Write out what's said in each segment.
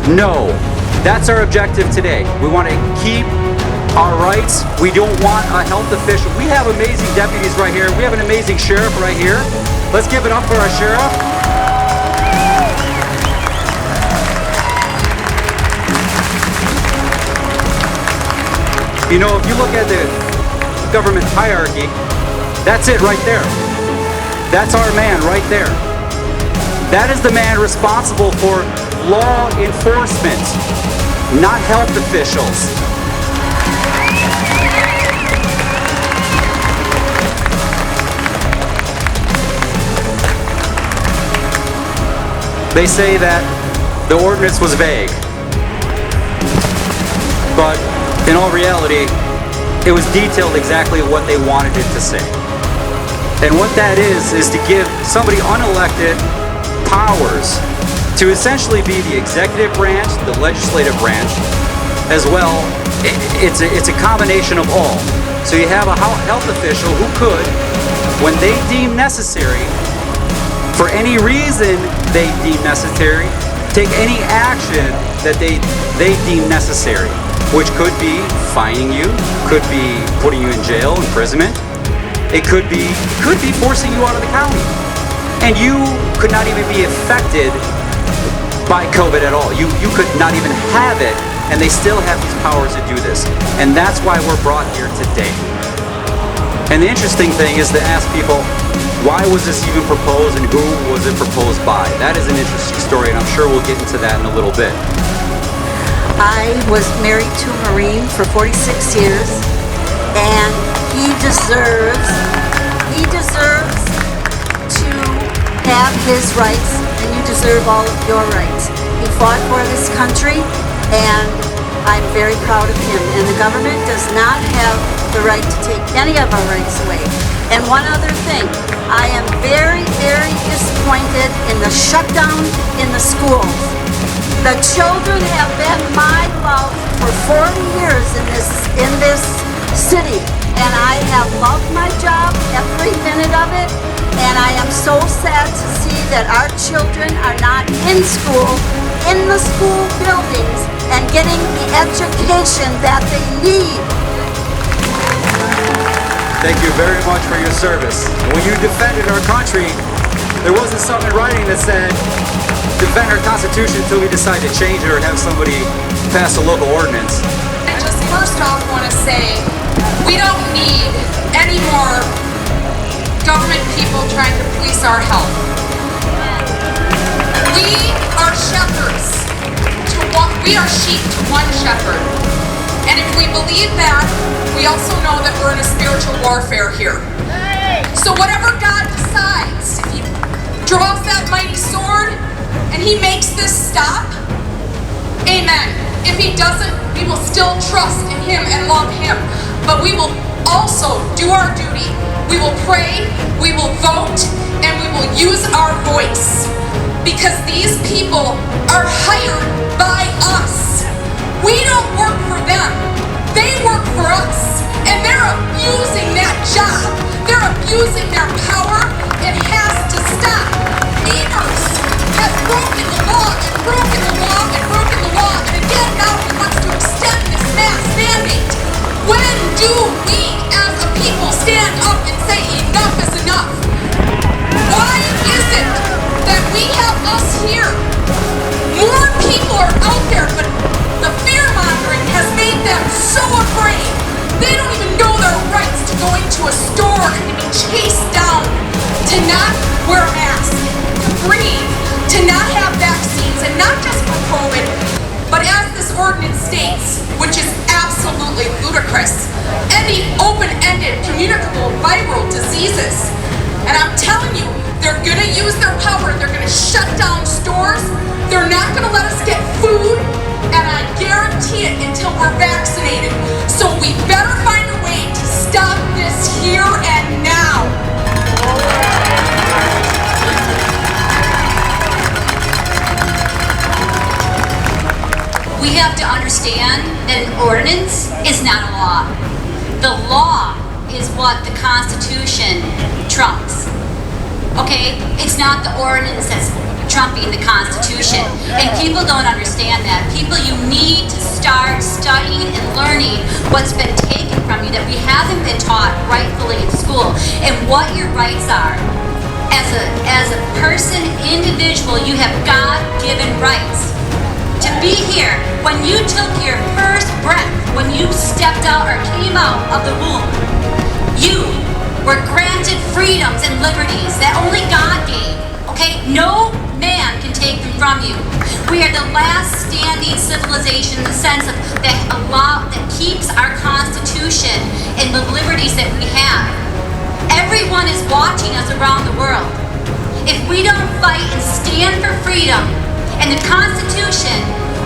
No. That's our objective today. We want to keep our rights. We don't want a health official. We have amazing deputies right here. We have an amazing sheriff right here. Let's give it up for our sheriff. You know, if you look at the government hierarchy, that's it right there. That's our man right there. That is the man responsible for law enforcement, not health officials. They say that the ordinance was vague, but in all reality, it was detailed exactly what they wanted it to say. And what that is to give somebody unelected powers to essentially be the executive branch, the legislative branch, as well. It's a combination of all. So you have a health official who could, when they deem necessary, for any reason they deem necessary, take any action that they deem necessary, which could be fining you, could be putting you in jail, imprisonment. It could be forcing you out of the county. And you could not even be affected by COVID at all. You could not even have it, and they still have these powers to do this. And that's why we're brought here today. And the interesting thing is to ask people, why was this even proposed and who was it proposed by? That is an interesting story, and I'm sure we'll get into that in a little bit. I was married to a Marine for 46 years, and he deserves to have his rights, and you deserve all of your rights. He fought for this country, and I'm very proud of him. And the government does not have the right to take any of our rights away. And one other thing, I am very, very disappointed in the shutdown in the schools. The children have been my love for 40 years in this city, and I have loved my job, every minute of it, and I am so sad to see that our children are not in school, in the school buildings, and getting the education that they need. Thank you very much for your service. When you defended our country, there wasn't something in writing that said, defend our Constitution until we decide to change it or have somebody pass a local ordinance. I just first off want to say, we don't need any more government people trying to police our health. We are shepherds. We are sheep to one shepherd. And if we believe that, we also know that we're in a spiritual warfare here. So whatever God decides, if He draws that mighty sword and He makes this stop, amen. If He doesn't, we will still trust in Him and love Him. But we will also do our duty. We will pray, we will vote, and we will use our voice. Because these people are hired by us. We don't work for them. They work for us. And they're abusing that job. They're abusing their power. It has to stop. Evers has broken the law and broken the law and broken the law. And again, now he wants to extend this mass mandate. When do we as a people stand up and say enough is enough? Why is it that we have us here? More people are out there, but the fear-mongering has made them so afraid. They don't even know their rights to go into a store and to be chased down, to not wear a mask, to breathe, to not have vaccines, and not just for COVID, but as this ordinance states, which is absolutely ludicrous, any open-ended communicable viral diseases. And I'm telling you, they're gonna use their power, they're gonna shut down stores, they're not gonna let us get food, and I guarantee it until we're vaccinated. So we better find a way to stop this here and now. We have to understand that an ordinance is not a law. The law is what the Constitution trumps. Okay? It's not the ordinance that's trumping the Constitution. And people don't understand that. People, you need to start studying and learning what's been taken from you that we haven't been taught rightfully in school, and what your rights are. As a person, individual, you have God-given rights. To be here, when you took your first breath, when you stepped out or came out of the womb, you were granted freedoms and liberties that only God gave, okay? No man can take them from you. We are the last standing civilization in the sense of that keeps our Constitution and the liberties that we have. Everyone is watching us around the world. If we don't fight and stand for freedom and the Constitution,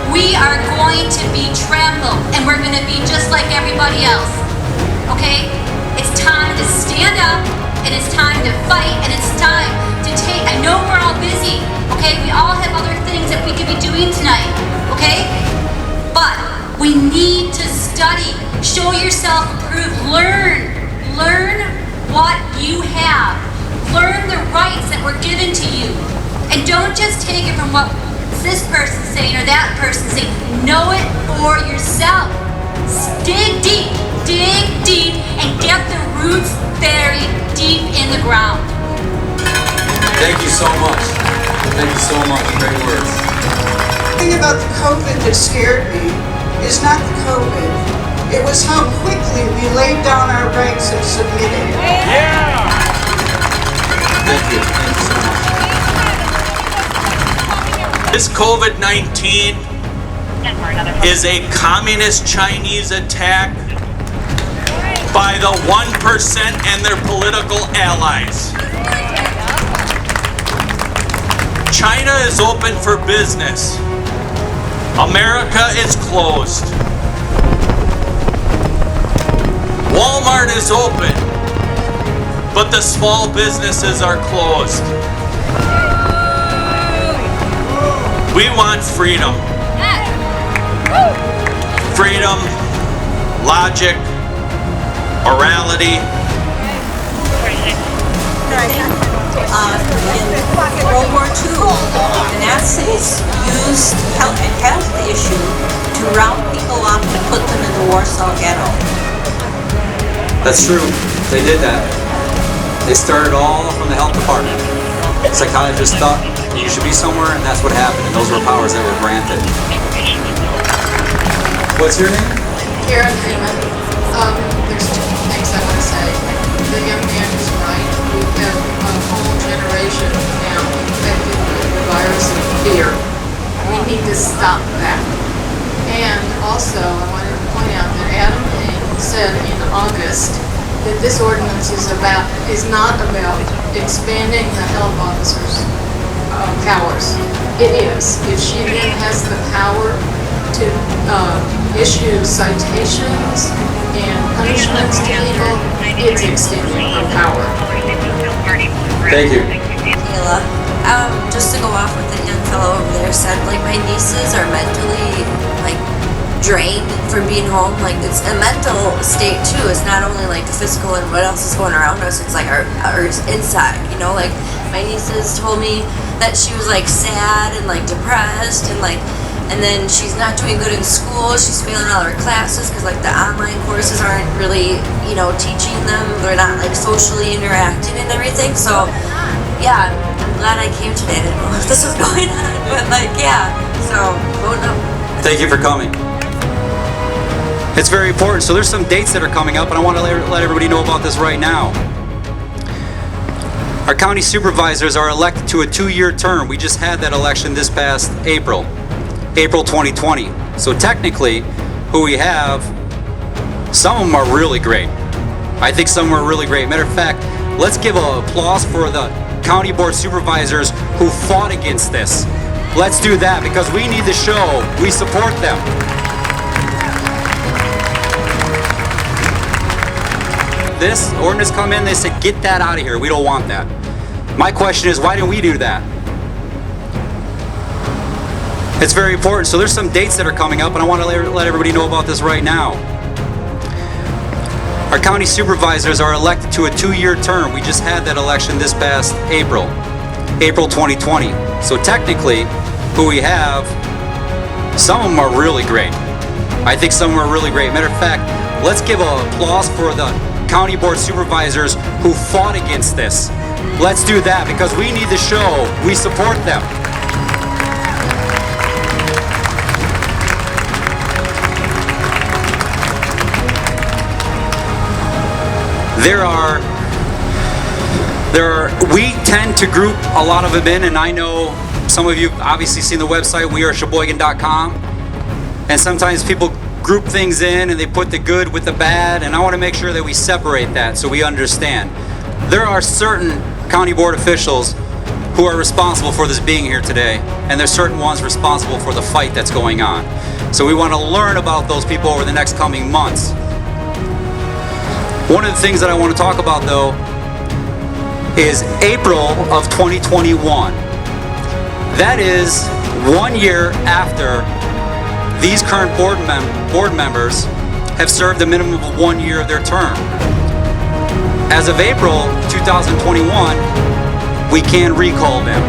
we are going to be trampled, and we're going to be just like everybody else. Okay? It's time to stand up, and it's time to fight, and it's time to take. I know we're all busy. Okay? We all have other things that we could be doing tonight. Okay? But we need to study. Show yourself approved. Learn what you have. Learn the rights that were given to you. And don't just take it from what this person's saying or that person's saying. Know it for yourself. Dig deep, and get the roots buried deep in the ground. Thank you so much. Thank you so much. Great words. The thing about the COVID that scared me is not the COVID. It was how quickly we laid down our rights and submitted. Yeah! Thank you. Thank you so much. This COVID-19 is a communist Chinese attack by the 1% and their political allies. China is open for business. America is closed. Walmart is open, but the small businesses are closed. We want freedom. Freedom, logic, morality. In World War II, the Nazis used a health issue to round people up and put them in the Warsaw Ghetto. That's true. They did that. They started all from the health department. Psychiatrists thought you should be somewhere, and that's what happened. And those were powers that were granted. What's your name? Karen Freeman. There's two things I want to say. The young man is right. We have a whole generation now infected with the virus of fear. We need to stop that. And also, I wanted to point out that Adam said in August that this ordinance is not about expanding the health officer's powers. It is. If she then has the power to issue citations and punishments to people, it's extending her power. Thank you. Kayla, just to go off what the young fellow over there said, like my nieces are mentally like drained from being home. Like it's a mental state too. It's not only like the physical and what else is going around us, it's like our inside, you know. Like my nieces told me that she was like sad and like depressed and then she's not doing good in school. She's failing all her classes because like the online courses aren't really, you know, teaching them. They're not like socially interacting and everything. So yeah, I'm glad I came today. I didn't know if this was going on, but like yeah. So vote no. Thank you for coming. It's very important. So there's some dates that are coming up, and I want to let everybody know about this right now. Our county supervisors are elected to a 2-year term. We just had that election this past April 2020. So technically, who we have, some of them are really great. I think some are really great. Matter of fact, let's give an applause for the county board supervisors who fought against this. Let's do that because we need to show we support them. This ordinance come in, they said, get that out of here. We don't want that. My question is, why didn't we do that? It's very important. So there's some dates that are coming up, and I want to let everybody know about this right now. Our county supervisors are elected to a 2-year term. We just had that election this past April April 2020. So technically, who we have, some of them are really great. I think some of them are really great. Matter of fact, let's give an applause for the county board supervisors who fought against this. Let's do that because we need to show we support them. We tend to group a lot of them in, and I know some of you have obviously seen the website, wearesheboygan.com, and sometimes people group things in and they put the good with the bad, and I want to make sure that we separate that so we understand. There are certain county board officials who are responsible for this being here today, and there's certain ones responsible for the fight that's going on. So we want to learn about those people over the next coming months. One of the things that I want to talk about though is April of 2021. That is 1 year after these current board members have served a minimum of 1 year of their term. As of April 2021, we can recall them.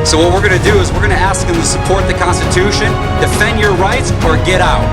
So what we're going to do is we're going to ask them to support the Constitution, defend your rights, or get out.